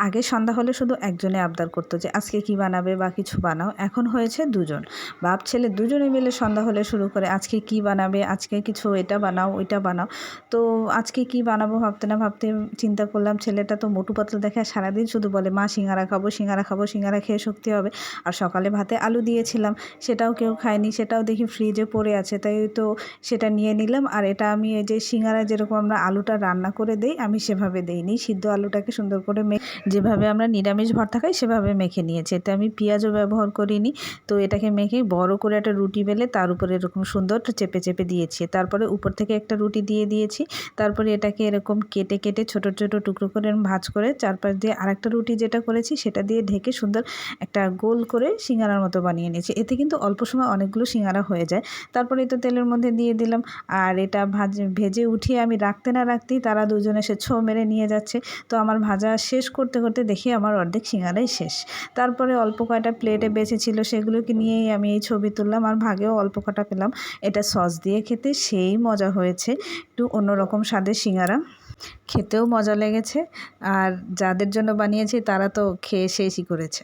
আগে সন্ধ্যা হলে শুধু একজনে আবদার করতো যে আজকে কি বানাবে বা কিছু বানাও। এখন হয়েছে দুজন, বাপ ছেলে দুজনে মিলে সন্ধ্যা হলে শুরু করে আজকে কি বানাবে, আজকে কিছু এটা বানাও ওইটা বানাও। তো আজকে কি বানাবো ভাবতে না ভাবতে চিন্তা করলাম, ছেলেটা তো মোটু পাতলু দেখে সারাদিন শুধু বলে মা সিঙ্গারা খাবো সিঙ্গারা খাবো, সিঙ্গারা খেয়ে শক্তি হবে। আর সকালে ভাতে আলু দিয়েছিলাম, সেটাও কেউ খায়নি, সেটাও দেখি ফ্রিজে পড়ে আছে, তাই তো সেটা নিয়ে নিলাম। আর এটা আমি এই যে সিঙ্গারা যেরকম আমরা আলুটা রান্না করে দেই, আমি সেভাবে দেইনি, সিদ্ধ আলুটাকে সুন্দর করে যেভাবে আমরা নিরামিষ ভর্তা খাই সেভাবে মেখে নিয়েছি। এতে আমি পেঁয়াজও ব্যবহার করিনি। তো এটাকে মেখে বড় করে একটা রুটি বেলে তার উপরে এরকম সুন্দর চেপে চেপে দিয়েছি। তারপরে উপর থেকে একটা রুটি দিয়ে দিয়েছি। তারপরে এটাকে এরকম কেটে কেটে ছোট ছোট টুকরো করে ভাঁজ করে চারপাশ দিয়ে আরেকটা রুটি যেটা করেছি সেটা দিয়ে ঢেকে সুন্দর একটা গোল করে সিঙ্গারার মতো বানিয়ে নিয়েছি। এতে কিন্তু অল্প সময় অনেকগুলো সিঙ্গারা হয়ে যায়। তারপরে তো তেলের মধ্যে দিয়ে দিলাম। আর এটা ভেজে উঠিয়ে আমি রাখতে না রাখতেই তারা দুজনে এসে ছো মেরে নিয়ে যাচ্ছে। তো আমার ভাজা শেষ করতে করতে দেখি আমার অর্ধেক সিঙ্গারাই শেষ। তারপরে অল্প কয়টা প্লেটে বেঁচেছিল সেগুলোকে নিয়েই আমি এই ছবি তুললাম, আর ভাগেও অল্প কটা পেলাম। এটা সস দিয়ে খেতে সেই মজা হয়েছে, একটু অন্যরকম স্বাদের সিঙ্গারা, খেতেও মজা লেগেছে। আর যাদের জন্য বানিয়েছি তারা তো খেয়ে শেষই করেছে।